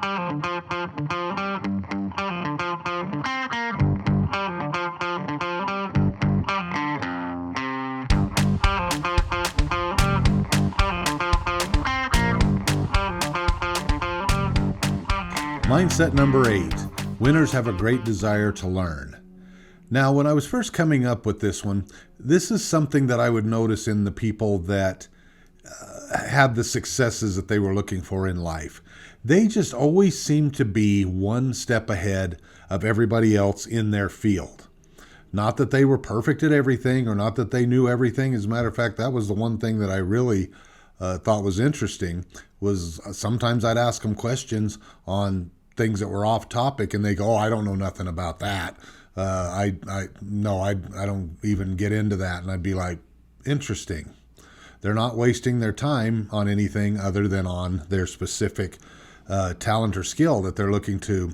Mindset number 8, winners have a great desire to learn. Now, when I was first coming up with this one, this is something that I would notice in the people that had the successes that they were looking for in life. They just always seemed to be one step ahead of everybody else in their field. Not that they were perfect at everything or not that they knew everything. As a matter of fact, that was the one thing that I really thought was interesting was sometimes I'd ask them questions on things that were off topic and they go, "Oh, I don't know nothing about that. I don't even get into that." And I'd be like, interesting. They're not wasting their time on anything other than on their specific talent or skill that they're looking to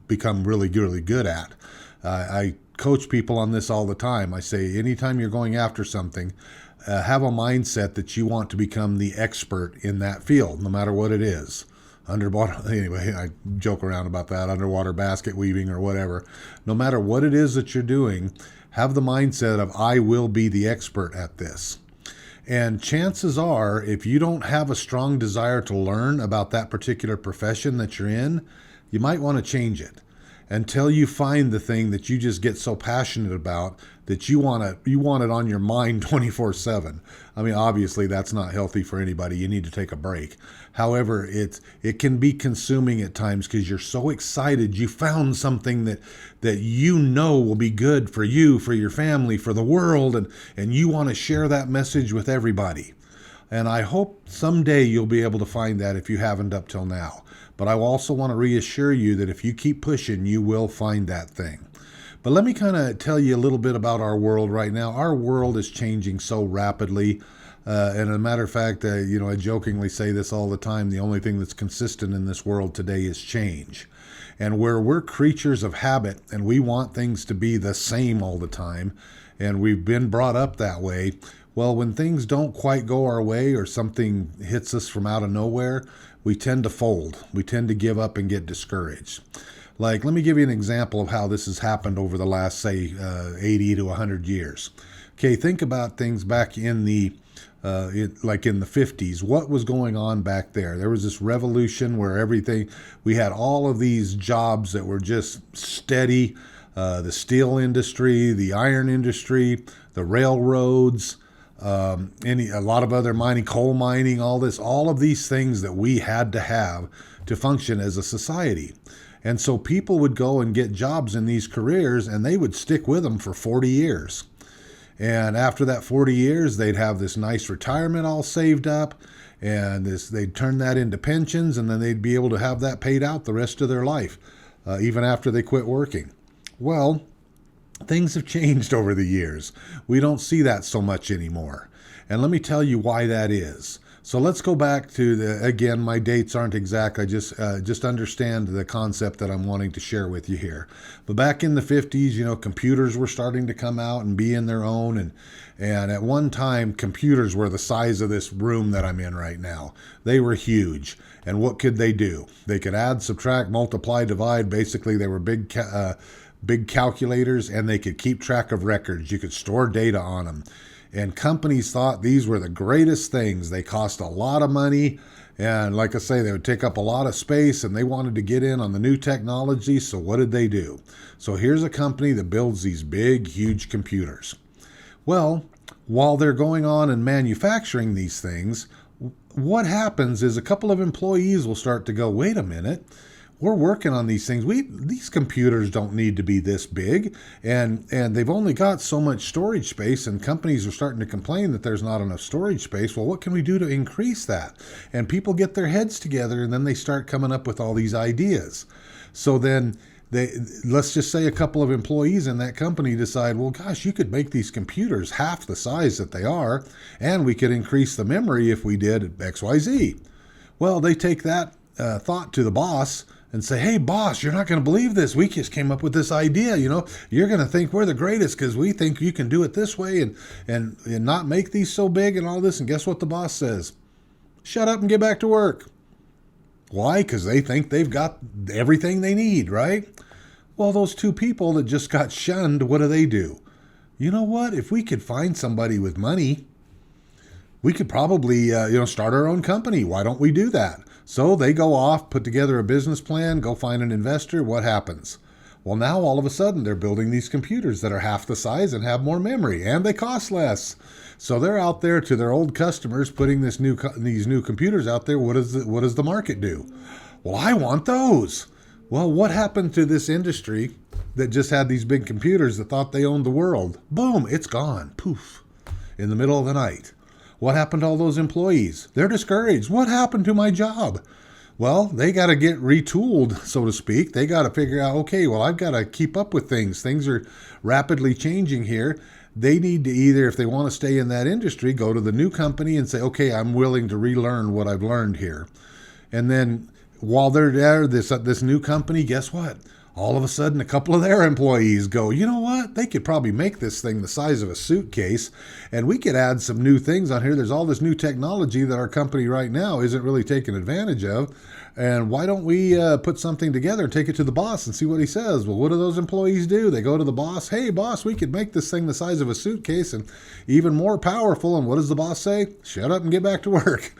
become really, really good at. I coach people on this all the time. I say, anytime you're going after something, have a mindset that you want to become the expert in that field, no matter what it is. Anyway, I joke around about that, underwater basket weaving or whatever. No matter what it is that you're doing, have the mindset of, I will be the expert at this. And chances are, if you don't have a strong desire to learn about that particular profession that you're in, you might want to change it until you find the thing that you just get so passionate about that you want it on your mind 24/7. I mean, obviously that's not healthy for anybody. You need to take a break. However, it can be consuming at times because you're so excited you found something that you know will be good for you, for your family, for the world, and you want to share that message with everybody. And I hope someday you'll be able to find that if you haven't up till now. But I also want to reassure you that if you keep pushing, you will find that thing. But let me kind of tell you a little bit about our world right now. Our world is changing so rapidly. And as a matter of fact, I jokingly say this all the time. The only thing that's consistent in this world today is change. And where we're creatures of habit and we want things to be the same all the time, and we've been brought up that way, well, when things don't quite go our way or something hits us from out of nowhere, we tend to fold. We tend to give up and get discouraged. Like, let me give you an example of how this has happened over the last, say, 80 to 100 years. Okay, think about things back in the like in the 50s. What was going on back there? There was this revolution where we had all of these jobs that were just steady. The steel industry, the iron industry, the railroads, a lot of other mining, coal mining, all of these things that we had to have to function as a society. And so people would go and get jobs in these careers and they would stick with them for 40 years. And after that 40 years, they'd have this nice retirement all saved up, and they'd turn that into pensions, and then they'd be able to have that paid out the rest of their life, even after they quit working. Well, things have changed over the years. We don't see that so much anymore. And let me tell you why that is. So let's go back to again, my dates aren't exact. I just understand the concept that I'm wanting to share with you here. But back in the 50s, computers were starting to come out and be in their own. And at one time, computers were the size of this room that I'm in right now. They were huge. And what could they do? They could add, subtract, multiply, divide. Basically, they were big calculators, and they could keep track of records. You could store data on them. And companies thought these were the greatest things. They cost a lot of money. And like I say, they would take up a lot of space, and they wanted to get in on the new technology. So what did they do? So here's a company that builds these big, huge computers. Well, while they're going on and manufacturing these things, what happens is a couple of employees will start to go, wait a minute. We're working on these things. These computers don't need to be this big, and they've only got so much storage space, and companies are starting to complain that there's not enough storage space. Well, what can we do to increase that? And people get their heads together, and then they start coming up with all these ideas. So then let's just say a couple of employees in that company decide, well, gosh, you could make these computers half the size that they are, and we could increase the memory if we did XYZ. Well, they take that thought to the boss and say, hey, boss, you're not going to believe this. We just came up with this idea. You're going to think we're the greatest because we think you can do it this way and not make these so big and all this. And guess what the boss says? Shut up and get back to work. Why? Because they think they've got everything they need, right? Well, those two people that just got shunned, what do? You know what? If we could find somebody with money, we could probably start our own company. Why don't we do that? So they go off, put together a business plan, go find an investor. What happens? Well, now all of a sudden they're building these computers that are half the size and have more memory, and they cost less. So they're out there to their old customers putting these new computers out there. What does the market do? Well, I want those. Well, what happened to this industry that just had these big computers that thought they owned the world? Boom, it's gone. Poof, in the middle of the night. What happened to all those employees? They're discouraged. What happened to my job? Well, they got to get retooled, so to speak. They got to figure out, okay, well, I've got to keep up with things. Things are rapidly changing here. They need to either, if they want to stay in that industry, go to the new company and say, okay, I'm willing to relearn what I've learned here. And then while they're there, this new company, guess what? All of a sudden, a couple of their employees go, you know what? They could probably make this thing the size of a suitcase, and we could add some new things on here. There's all this new technology that our company right now isn't really taking advantage of. And why don't we put something together and take it to the boss and see what he says? Well, what do those employees do? They go to the boss. Hey, boss, we could make this thing the size of a suitcase and even more powerful. And what does the boss say? Shut up and get back to work,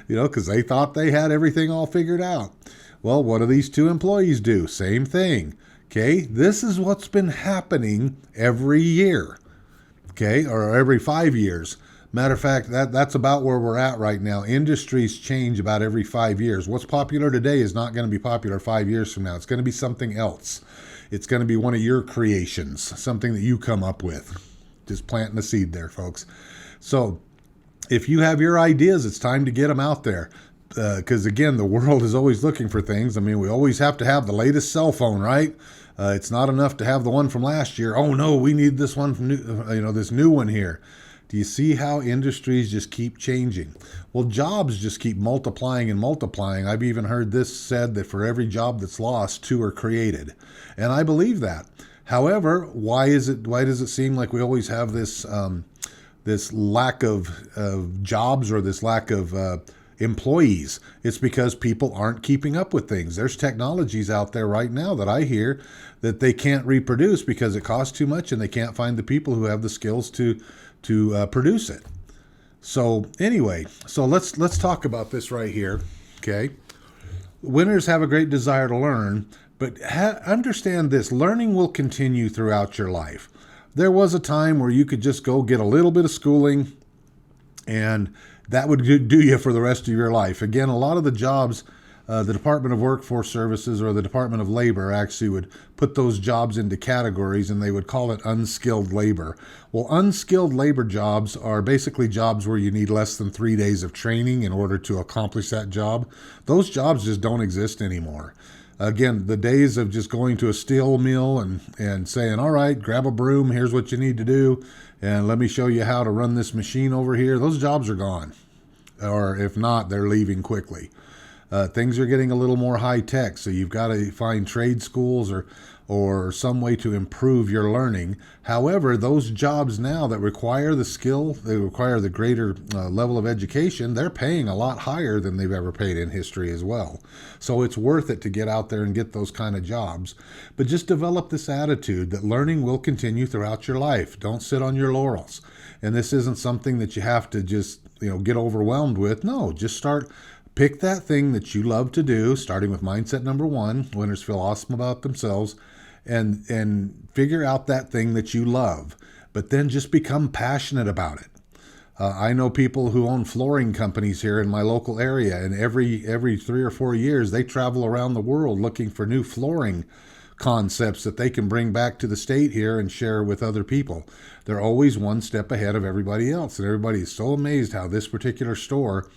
because they thought they had everything all figured out. Well, what do these two employees do? Same thing. Okay, this is what's been happening every year. Okay, or every 5 years. Matter of fact, that's about where we're at right now. Industries change about every 5 years. What's popular today is not going to be popular 5 years from now. It's going to be something else. It's going to be one of your creations, something that you come up with. Just planting a seed there, folks. So if you have your ideas, it's time to get them out there. Because again, the world is always looking for things. I mean, we always have to have the latest cell phone, right? It's not enough to have the one from last year. Oh no, we need this one from this new one here. Do you see how industries just keep changing? Well, jobs just keep multiplying and multiplying. I've even heard this said that for every job that's lost, 2 are created, and I believe that. However, why does it seem like we always have this lack of jobs, or this lack of employees? It's because people aren't keeping up with things. There's technologies out there right now that I hear that they can't reproduce because it costs too much and they can't find the people who have the skills to produce it. So anyway, let's talk about this right here. Okay, winners have a great desire to learn, but understand this: learning will continue throughout your life. There was a time where you could just go get a little bit of schooling, and that would do you for the rest of your life. Again, a lot of the jobs, the Department of Workforce Services or the Department of Labor actually would put those jobs into categories, and they would call it unskilled labor. Well, unskilled labor jobs are basically jobs where you need less than 3 days of training in order to accomplish that job. Those jobs just don't exist anymore. Again, the days of just going to a steel mill and saying, all right, grab a broom, here's what you need to do, and let me show you how to run this machine over here, those jobs are gone. Or if not, they're leaving quickly. Things are getting a little more high tech, so you've got to find trade schools or some way to improve your learning. However, those jobs now that require the skill, they require the greater level of education, they're paying a lot higher than they've ever paid in history as well. So it's worth it to get out there and get those kind of jobs. But just develop this attitude that learning will continue throughout your life. Don't sit on your laurels. And this isn't something that you have to just get overwhelmed with. No, just pick that thing that you love to do, starting with mindset number 1, winners feel awesome about themselves, and figure out that thing that you love, but then just become passionate about it. I know people who own flooring companies here in my local area, and every 3 or 4 years, they travel around the world looking for new flooring concepts that they can bring back to the state here and share with other people. They're always one step ahead of everybody else, and everybody is so amazed how this particular store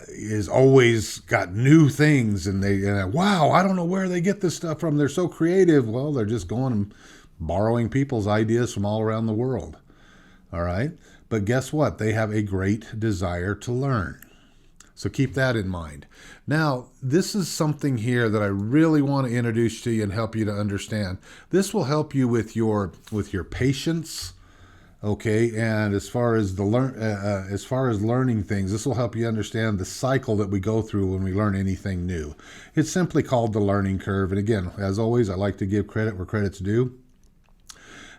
is always got new things, and wow, I don't know where they get this stuff from. They're so creative. Well, they're just going and borrowing people's ideas from all around the world. All right. But guess what? They have a great desire to learn. So keep that in mind. Now, this is something here that I really want to introduce to you and help you to understand. This will help you with your patience, Okay, and as far as learning things, this will help you understand the cycle that we go through when we learn anything new. It's simply called the learning curve. And again, as always, I like to give credit where credit's due.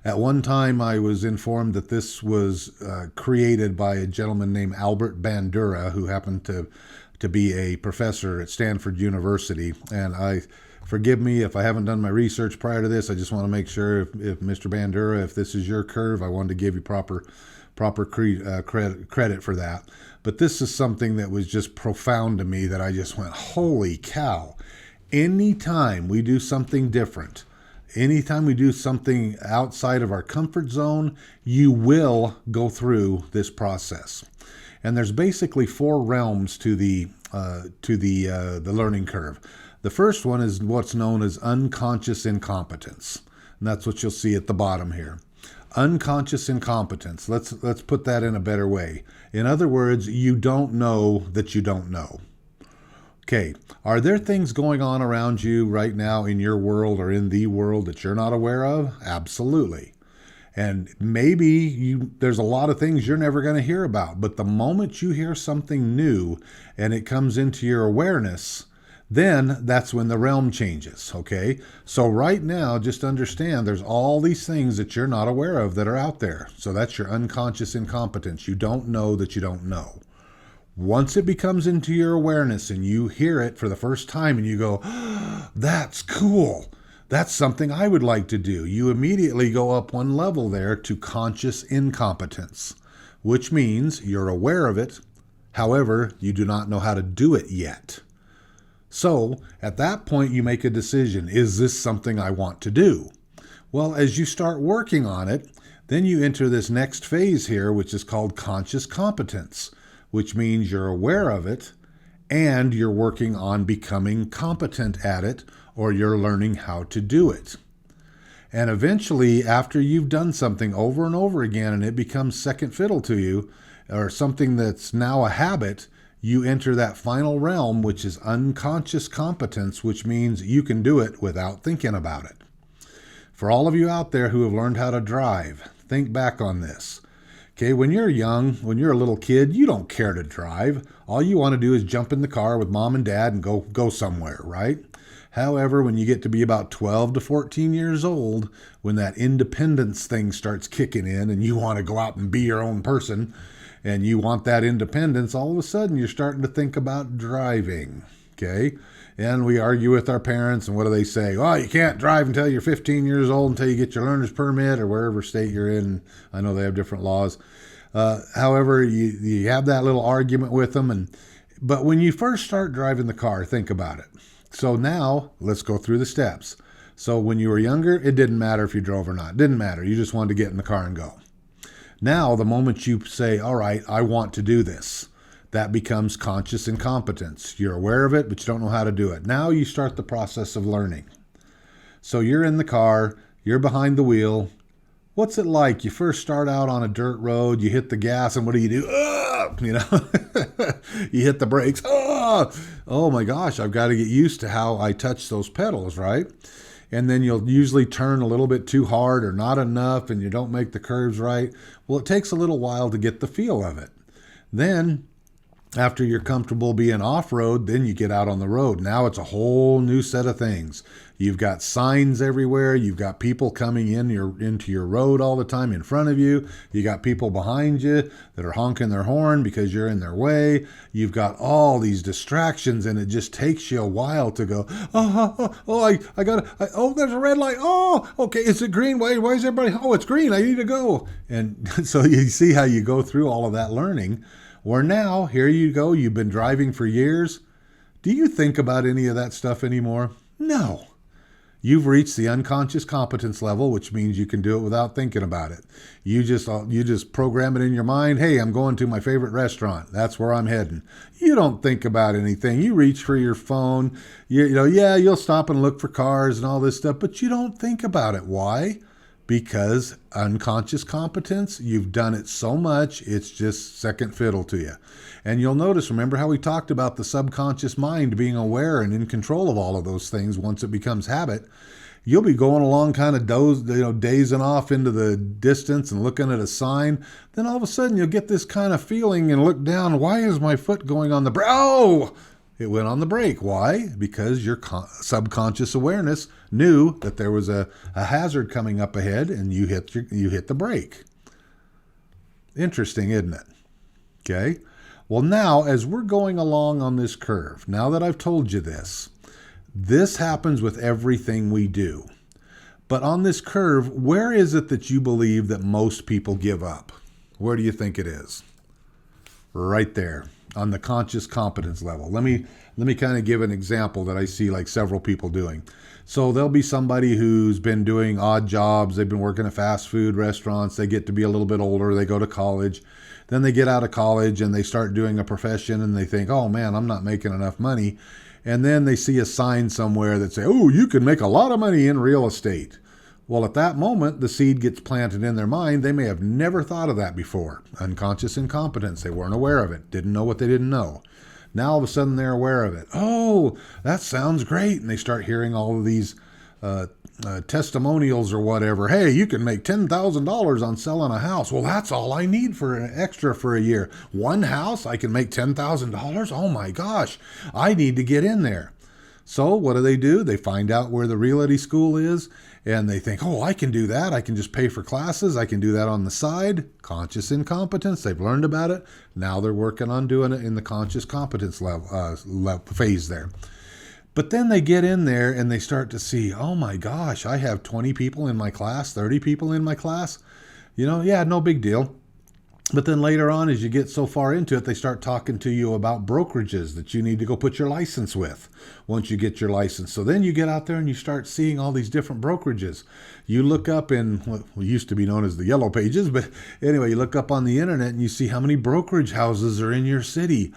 At one time, I was informed that this was created by a gentleman named Albert Bandura, who happened to be a professor at Stanford University. And forgive me if I haven't done my research prior to this. I just want to make sure if Mr. Bandura, if this is your curve, I wanted to give you proper credit for that. But this is something that was just profound to me that I just went, holy cow. Anytime we do something different, anytime we do something outside of our comfort zone, you will go through this process. And there's basically 4 realms to the learning curve. The first one is what's known as unconscious incompetence. And that's what you'll see at the bottom here. Unconscious incompetence. Let's put that in a better way. In other words, you don't know that you don't know. Okay, are there things going on around you right now in your world or in the world that you're not aware of? Absolutely. And maybe there's a lot of things you're never going to hear about, but the moment you hear something new and it comes into your awareness, then that's when the realm changes, okay? So right now, just understand there's all these things that you're not aware of that are out there. So that's your unconscious incompetence. You don't know that you don't know. Once it becomes into your awareness and you hear it for the first time and you go, oh, that's cool. That's something I would like to do. You immediately go up one level there to conscious incompetence, which means you're aware of it. However, you do not know how to do it yet. So at that point, you make a decision. Is this something I want to do? Well, as you start working on it, then you enter this next phase here, which is called conscious competence, which means you're aware of it and you're working on becoming competent at it, or you're learning how to do it. And eventually, after you've done something over and over again and it becomes second fiddle to you, or something that's now a habit, you enter that final realm, which is unconscious competence, which means you can do it without thinking about it. For all of you out there who have learned how to drive, think back on this. Okay, when you're young, when you're a little kid, you don't care to drive. All you want to do is jump in the car with mom and dad and go somewhere, right? However, when you get to be about 12 to 14 years old, when that independence thing starts kicking in and you want to go out and be your own person and you want that independence, all of a sudden you're starting to think about driving, okay? And we argue with our parents, and what do they say? Oh, you can't drive until you're 15 years old, until you get your learner's permit, or wherever state you're in. I know they have different laws. However, you have that little argument with them. But when you first start driving the car, think about it. So now, let's go through the steps. So when you were younger, it didn't matter if you drove or not. It didn't matter. You just wanted to get in the car and go. Now, the moment you say, all right, I want to do this, that becomes conscious incompetence. You're aware of it, but you don't know how to do it. Now you start the process of learning. So you're in the car, you're behind the wheel. What's it like? You first start out on a dirt road, you hit the gas, and what do? You know, you hit the brakes. Oh my gosh, I've got to get used to how I touch those pedals, right? And then you'll usually turn a little bit too hard or not enough, and you don't make the curves right. Well, it takes a little while to get the feel of it. Then, after you're comfortable being off-road, then you get out on the road. Now it's a whole new set of things. You've got signs everywhere. You've got people coming into your road all the time in front of you. You got people behind you that are honking their horn because you're in their way. You've got all these distractions, and it just takes you a while to go, there's a red light. Oh, okay, is it green? Why is everybody, it's green, I need to go. And so you see how you go through all of that learning. Where now, here you go, you've been driving for years. Do you think about any of that stuff anymore? No. You've reached the unconscious competence level, which means you can do it without thinking about it. You just program it in your mind. Hey, I'm going to my favorite restaurant. That's where I'm heading. You don't think about anything. You reach for your phone. You'll stop and look for cars and all this stuff, but you don't think about it. Why? Because unconscious competence, you've done it so much, it's just second fiddle to you. And you'll notice, remember how we talked about the subconscious mind being aware and in control of all of those things once it becomes habit? You'll be going along kind of dazing off into the distance and looking at a sign. Then all of a sudden you'll get this kind of feeling and look down. Why is my foot going on the brake? Oh, it went on the brake. Why? Because your subconscious awareness knew that there was a hazard coming up ahead, and you hit the brake. Interesting, isn't it? Okay. Well, now as we're going along on this curve, now that I've told you this happens with everything we do. But on this curve, where is it that you believe that most people give up? Where do you think it is? Right there on the conscious competence level. Let me kind of give an example that I see like several people doing. So there'll be somebody who's been doing odd jobs. They've been working at fast food restaurants. They get to be a little bit older. They go to college. Then they get out of college and they start doing a profession and they think, oh man, I'm not making enough money. And then they see a sign somewhere that say, oh, you can make a lot of money in real estate. Well, at that moment, the seed gets planted in their mind. They may have never thought of that before. Unconscious incompetence. They weren't aware of it. Didn't know what they didn't know. Now all of a sudden they're aware of it. Oh, that sounds great. And they start hearing all of these testimonials or whatever. Hey, you can make $10,000 on selling a house. Well, that's all I need for an extra for a year. One house, I can make $10,000. Oh my gosh, I need to get in there. So what do? They find out where the realty school is and they think, oh, I can do that. I can just pay for classes. I can do that on the side. Conscious incompetence. They've learned about it. Now they're working on doing it in the conscious competence level phase there. But then they get in there and they start to see, oh my gosh, I have 20 people in my class, 30 people in my class. Yeah, no big deal. But then later on, as you get so far into it, they start talking to you about brokerages that you need to go put your license with once you get your license. So then you get out there and you start seeing all these different brokerages. You look up in what used to be known as the yellow pages, but anyway, you look up on the internet and you see how many brokerage houses are in your city.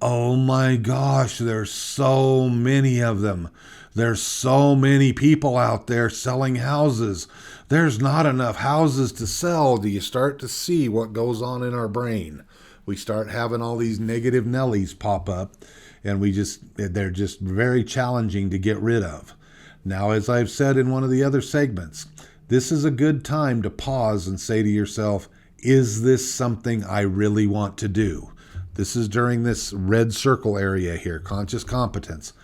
Oh my gosh, there's so many of them. There's so many people out there selling houses. There's not enough houses to sell. Do you start to see what goes on in our brain? We start having all these negative Nellies pop up, and they're just very challenging to get rid of. Now, as I've said in one of the other segments, this is a good time to pause and say to yourself, is this something I really want to do? This is during this red circle area here, conscious competence.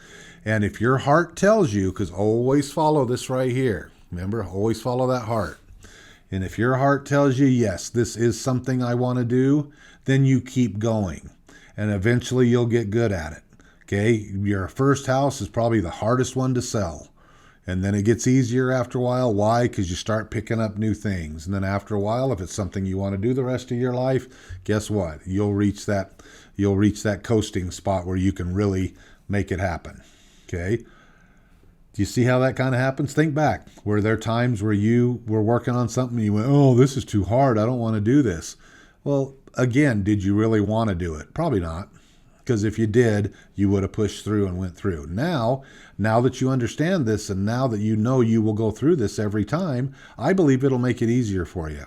And if your heart tells you, because always follow this right here, remember, always follow that heart. And if your heart tells you, yes, this is something I want to do, then you keep going. And eventually you'll get good at it. Okay, your first house is probably the hardest one to sell. And then it gets easier after a while. Why? Because you start picking up new things. And then after a while, if it's something you want to do the rest of your life, guess what? You'll reach that coasting spot where you can really make it happen. Okay? Do you see how that kind of happens? Think back. Were there times where you were working on something and you went, oh, this is too hard. I don't want to do this. Well, again, did you really want to do it? Probably not. Because if you did, you would have pushed through and went through. Now that you understand this and now that you know you will go through this every time, I believe it'll make it easier for you.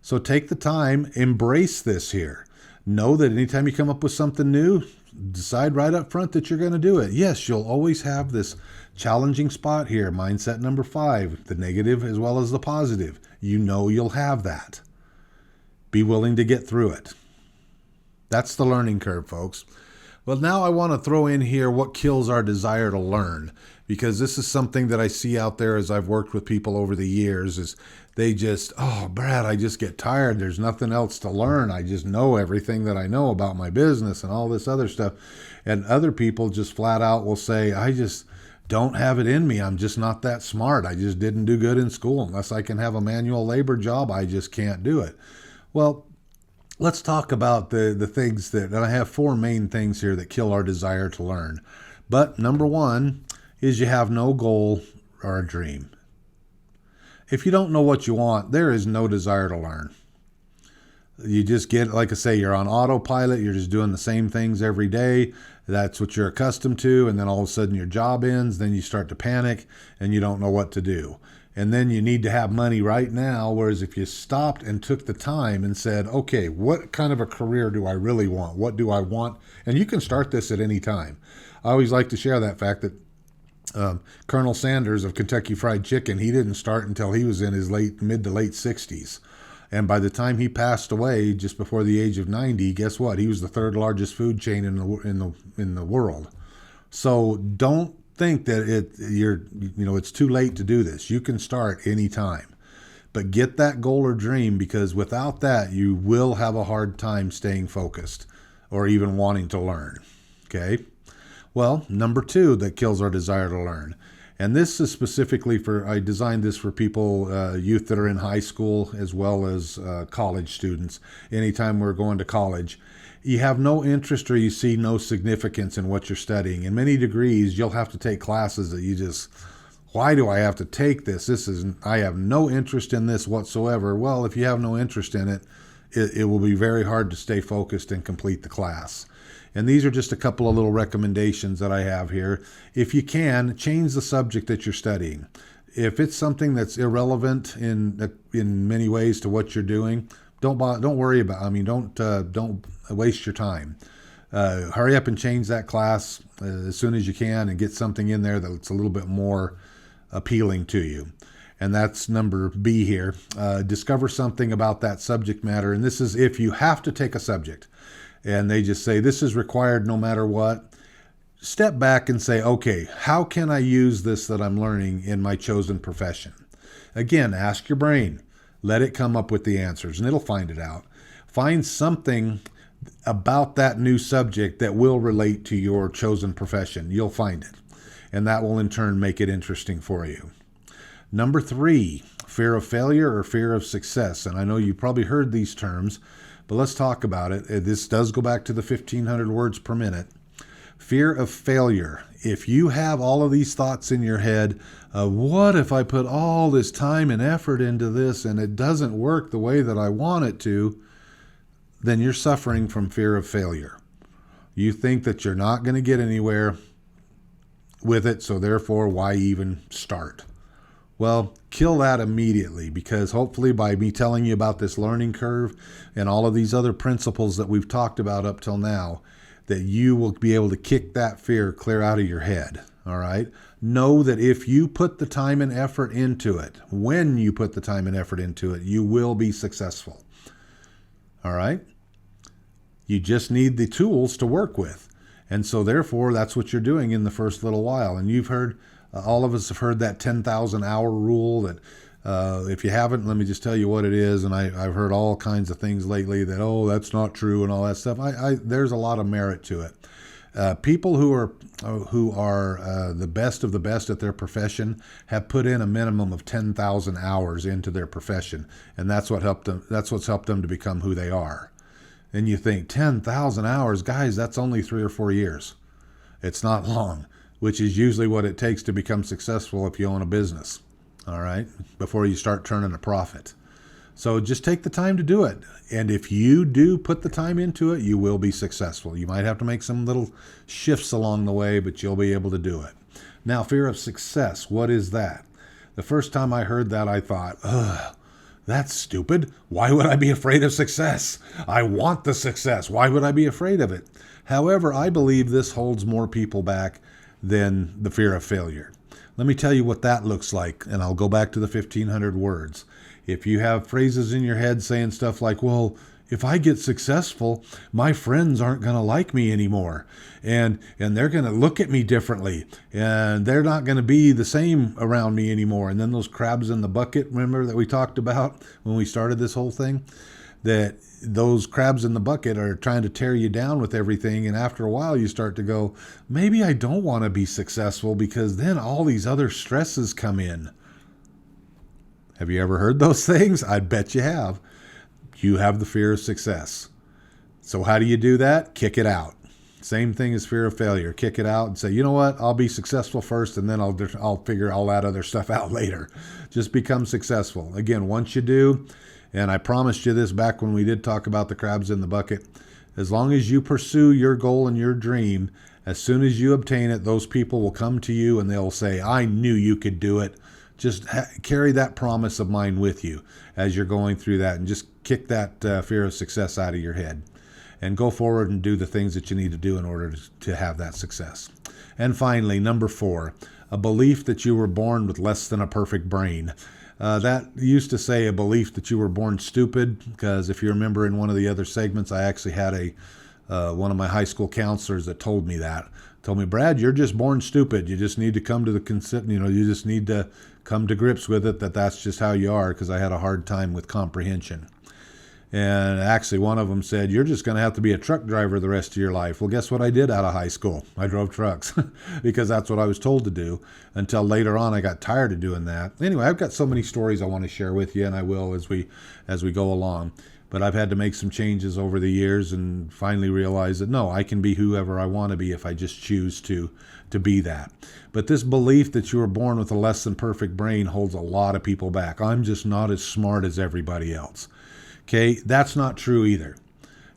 So take the time, embrace this here. Know that anytime you come up with something new, decide right up front that you're going to do it. Yes, you'll always have this challenging spot here, mindset number 5, the negative as well as the positive. You know you'll have that. Be willing to get through it. That's the learning curve, folks. Well, now I want to throw in here what kills our desire to learn, because this is something that I see out there as I've worked with people over the years is they just, oh, Brad, I just get tired. There's nothing else to learn. I just know everything that I know about my business and all this other stuff. And other people just flat out will say, I just don't have it in me. I'm just not that smart. I just didn't do good in school. Unless I can have a manual labor job, I just can't do it. Well, let's talk about the things and I have 4 main things here that kill our desire to learn. But number 1 is you have no goal or a dream. If you don't know what you want, there is no desire to learn. You just get, like I say, you're on autopilot. You're just doing the same things every day. That's what you're accustomed to. And then all of a sudden your job ends. Then you start to panic and you don't know what to do. And then you need to have money right now. Whereas if you stopped and took the time and said, okay, what kind of a career do I really want? What do I want? And you can start this at any time. I always like to share that fact that Colonel Sanders of Kentucky Fried Chicken, he didn't start until he was in his mid to late 60s. And by the time he passed away, just before the age of 90, guess what? He was the third largest food chain in the world. So don't think that it's too late to do this. You can start anytime. But get that goal or dream, because without that, you will have a hard time staying focused or even wanting to learn. Okay? Well, number 2 that kills our desire to learn. And this is specifically I designed this for people, youth that are in high school as well as college students. Anytime we're going to college, you have no interest or you see no significance in what you're studying. In many degrees, you'll have to take classes that why do I have to take this? I have no interest in this whatsoever. Well, if you have no interest in it, it will be very hard to stay focused and complete the class. And these are just a couple of little recommendations that I have here. If you can, change the subject that you're studying. If it's something that's irrelevant in many ways to what you're doing, don't worry about. Don't waste your time. Hurry up and change that class as soon as you can, and get something in there that's a little bit more appealing to you. And that's number B here. Discover something about that subject matter. And this is if you have to take a subject and they just say this is required no matter what, step back and say, okay, how can I use this that I'm learning in my chosen profession? Again, ask your brain. Let it come up with the answers, and it'll find it out. Find something about that new subject that will relate to your chosen profession. You'll find it, and that will in turn make it interesting for you. Number 3, fear of failure or fear of success. And I know you probably heard these terms, but let's talk about it. This does go back to the 1,500 words per minute. Fear of failure. If you have all of these thoughts in your head, what if I put all this time and effort into this and it doesn't work the way that I want it to, then you're suffering from fear of failure. You think that you're not going to get anywhere with it, so therefore, why even start? Well, kill that immediately, because hopefully by me telling you about this learning curve and all of these other principles that we've talked about up till now, that you will be able to kick that fear clear out of your head. All right? Know that if you put the time and effort into it, when you put the time and effort into it, you will be successful. All right? You just need the tools to work with. And so therefore, that's what you're doing in the first little while. And you've heard, all of us have heard that 10,000 hour rule that if you haven't, let me just tell you what it is. And I've heard all kinds of things lately that, oh, that's not true and all that stuff. There's a lot of merit to it. People who are the best of the best at their profession have put in a minimum of 10,000 hours into their profession. And that's what's helped them to become who they are. And you think 10,000 hours, guys, that's only 3 or 4 years. It's not long, which is usually what it takes to become successful if you own a business, all right, before you start turning a profit. So just take the time to do it. And if you do put the time into it, you will be successful. You might have to make some little shifts along the way, but you'll be able to do it. Now, fear of success, what is that? The first time I heard that, I thought, ugh, that's stupid. Why would I be afraid of success? I want the success. Why would I be afraid of it? However, I believe this holds more people back than the fear of failure. Let me tell you what that looks like, and I'll go back to the 1,500 words. If you have phrases in your head saying stuff like, well, if I get successful, my friends aren't going to like me anymore, and they're going to look at me differently, and they're not going to be the same around me anymore. And then those crabs in the bucket, remember that we talked about when we started this whole thing? That those crabs in the bucket are trying to tear you down with everything, and after a while you start to go, maybe I don't want to be successful because then all these other stresses come in. Have you ever heard those things? I bet you have. You have the fear of success. So how do you do that? Kick it out. Same thing as fear of failure. Kick it out and say, you know what? I'll be successful first, and then I'll figure all that other stuff out later. Just become successful. Again, once you do, and I promised you this back when we did talk about the crabs in the bucket, as long as you pursue your goal and your dream, as soon as you obtain it, those people will come to you and they'll say, I knew you could do it. Just carry that promise of mine with you as you're going through that, and just kick that fear of success out of your head and go forward and do the things that you need to do in order to have that success. And finally, number 4, a belief that you were born with less than a perfect brain. That used to say a belief that you were born stupid, because if you remember in one of the other segments, I actually had one of my high school counselors that told me that. Told me, Brad, you're just born stupid. You just need to come to you just need to come to grips with it, that's just how you are, because I had a hard time with comprehension. And actually, one of them said, you're just going to have to be a truck driver the rest of your life. Well, guess what I did out of high school? I drove trucks because that's what I was told to do, until later on I got tired of doing that. Anyway, I've got so many stories I want to share with you, and I will as we go along. But I've had to make some changes over the years and finally realize that, no, I can be whoever I want to be if I just choose to be that. But this belief that you were born with a less than perfect brain holds a lot of people back. I'm just not as smart as everybody else. Okay, that's not true either.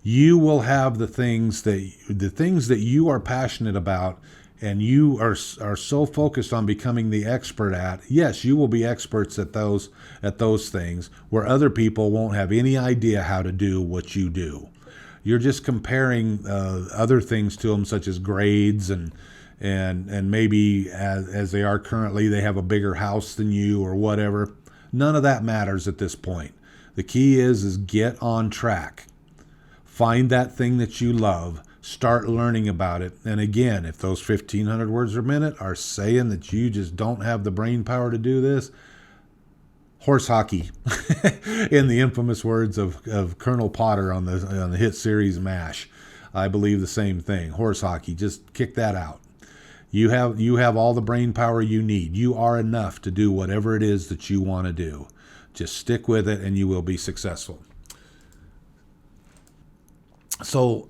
You will have the things that you are passionate about, and you are so focused on becoming the expert at. Yes, you will be experts at those things where other people won't have any idea how to do what you do. You're just comparing other things to them, such as grades and maybe as they are currently, they have a bigger house than you or whatever. None of that matters at this point. The key is get on track. Find that thing that you love. Start learning about it. And again, if those 1,500 words a minute are saying that you just don't have the brain power to do this, horse hockey, in the infamous words of Colonel Potter on the hit series MASH. I believe the same thing. Horse hockey, just kick that out. You have all the brain power you need. You are enough to do whatever it is that you want to do. Just stick with it and you will be successful. So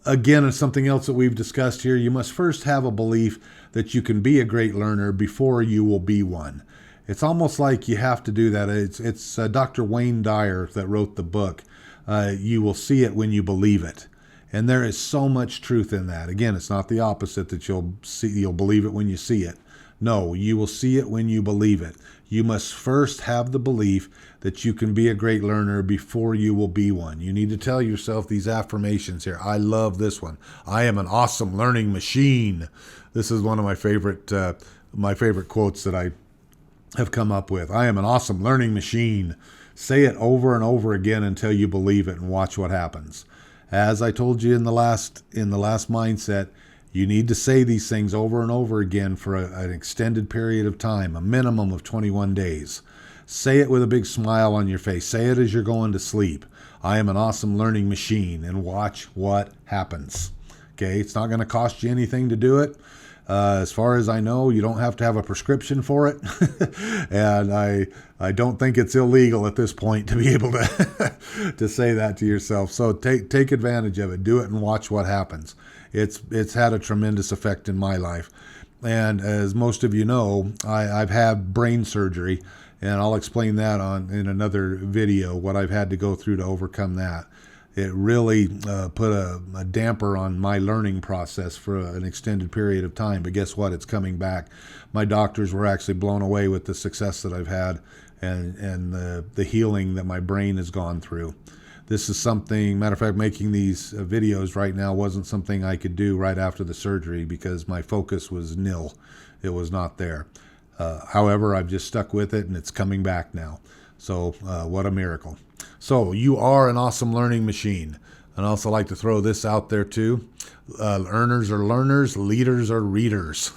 again, it's something else that we've discussed here. You must first have a belief that you can be a great learner before you will be one. It's almost like you have to do that. It's Dr. Wayne Dyer that wrote the book. You will see it when you believe it. And there is so much truth in that. Again, it's not the opposite that you'll believe it when you see it. No, you will see it when you believe it. You must first have the belief that you can be a great learner before you will be one. You need to tell yourself these affirmations here. I love this one. I am an awesome learning machine. This is one of my favorite quotes that I have come up with. I am an awesome learning machine. Say it over and over again until you believe it, and watch what happens. As I told you in the last mindset, you need to say these things over and over again for an extended period of time, a minimum of 21 days. Say it with a big smile on your face. Say it as you're going to sleep. I am an awesome learning machine, and watch what happens. Okay, it's not going to cost you anything to do it. As far as I know, you don't have to have a prescription for it. And I don't think it's illegal at this point to be able to to say that to yourself. So take advantage of it. Do it and watch what happens. It's had a tremendous effect in my life. And as most of you know, I've had brain surgery, and I'll explain that in another video, what I've had to go through to overcome that. It really put a damper on my learning process for an extended period of time. But guess what? It's coming back. My doctors were actually blown away with the success that I've had and the healing that my brain has gone through. This is something, matter of fact, making these videos right now wasn't something I could do right after the surgery because my focus was nil. It was not there. However, I've just stuck with it, and it's coming back now. So what a miracle. So you are an awesome learning machine. And I also like to throw this out there too. Earners are learners, leaders are readers.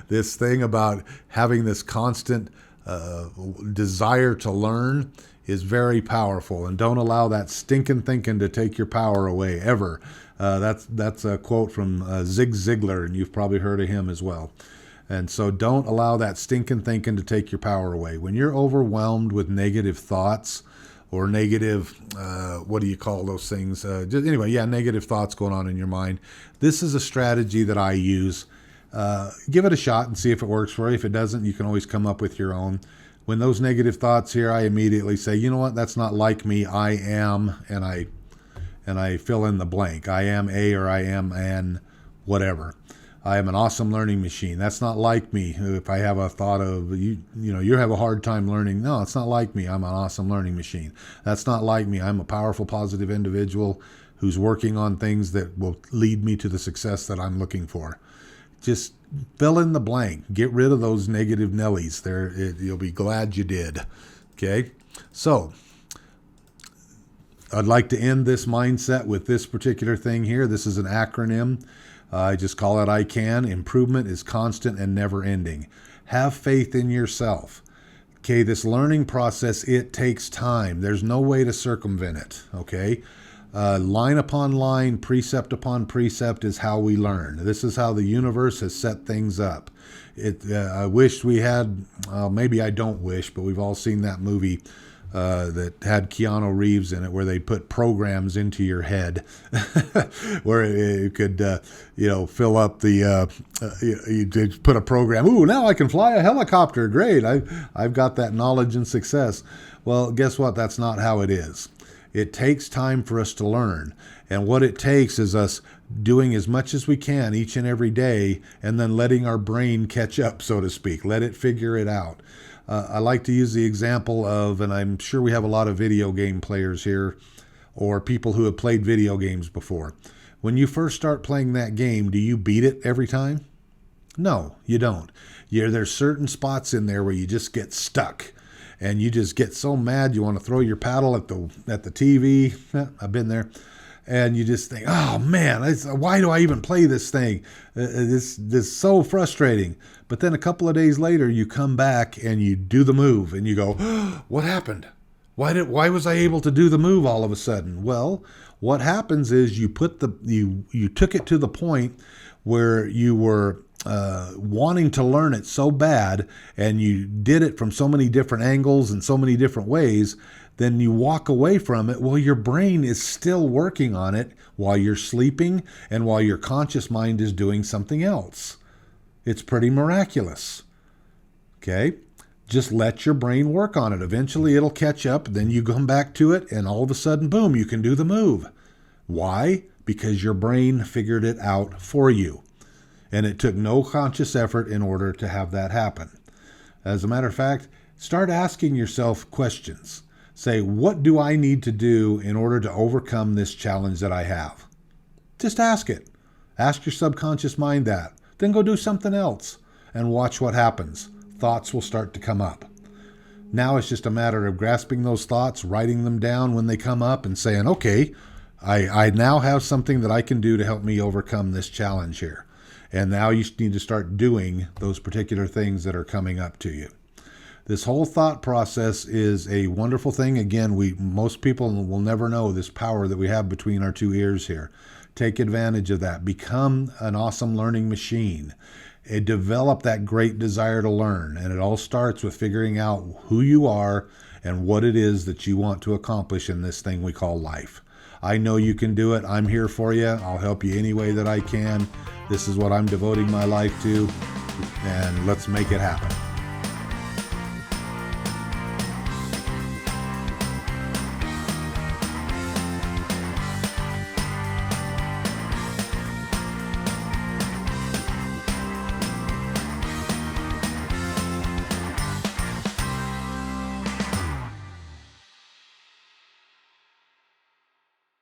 This thing about having this constant desire to learn is very powerful. And don't allow that stinking thinking to take your power away, ever. That's a quote from Zig Ziglar, and you've probably heard of him as well. And so don't allow that stinking thinking to take your power away. When you're overwhelmed with negative thoughts or negative, what do you call those things? Negative thoughts going on in your mind. This is a strategy that I use. Give it a shot and see if it works for you. If it doesn't, you can always come up with your own. When those negative thoughts here, I immediately say, you know what? That's not like me. I am, and I fill in the blank. I am a, or I am an whatever. I am an awesome learning machine. That's not like me. If I have a thought of, you have a hard time learning. No, it's not like me. I'm an awesome learning machine. That's not like me. I'm a powerful, positive individual who's working on things that will lead me to the success that I'm looking for. Just fill in the blank. Get rid of those negative Nellies. You'll be glad you did. Okay? So, I'd like to end this mindset with this particular thing here. This is an acronym. I just call it ICANN. Improvement is constant and never ending. Have faith in yourself. Okay, this learning process, it takes time. There's no way to circumvent it. Okay? Line upon line, precept upon precept is how we learn. This is how the universe has set things up. I wish we had, maybe I don't wish, but we've all seen that movie that had Keanu Reeves in it, where they put programs into your head, where it could, fill up the, you put a program. Ooh, now I can fly a helicopter. Great. I've got that knowledge and success. Well, guess what? That's not how it is. It takes time for us to learn. And what it takes is us doing as much as we can each and every day, and then letting our brain catch up, so to speak. Let it figure it out. I like to use the example of, and I'm sure we have a lot of video game players here, or people who have played video games before. When you first start playing that game, do you beat it every time? No, you don't. There's certain spots in there where you just get stuck. And you just get so mad you want to throw your paddle at the TV. I've been there. And you just think, oh man, why do I even play this thing? This is so frustrating. But then a couple of days later, you come back and you do the move, and you go, oh, what happened? Why was I able to do the move all of a sudden? Well, what happens is you took it to the point where you were wanting to learn it so bad, and you did it from so many different angles and so many different ways, then you walk away from it. Well, your brain is still working on it while you're sleeping and while your conscious mind is doing something else. It's pretty miraculous. Okay? Just let your brain work on it. Eventually it'll catch up, then you come back to it, and all of a sudden, boom, you can do the move. Why? Because your brain figured it out for you. And it took no conscious effort in order to have that happen. As a matter of fact, start asking yourself questions. Say, what do I need to do in order to overcome this challenge that I have? Just ask it. Ask your subconscious mind that. Then go do something else and watch what happens. Thoughts will start to come up. Now it's just a matter of grasping those thoughts, writing them down when they come up, and saying, okay, I now have something that I can do to help me overcome this challenge here. And now you need to start doing those particular things that are coming up to you. This whole thought process is a wonderful thing. Again, most people will never know this power that we have between our two ears here. Take advantage of that. Become an awesome learning machine. Develop that great desire to learn. And it all starts with figuring out who you are and what it is that you want to accomplish in this thing we call life. I know you can do it. I'm here for you. I'll help you any way that I can. This is what I'm devoting my life to, and let's make it happen.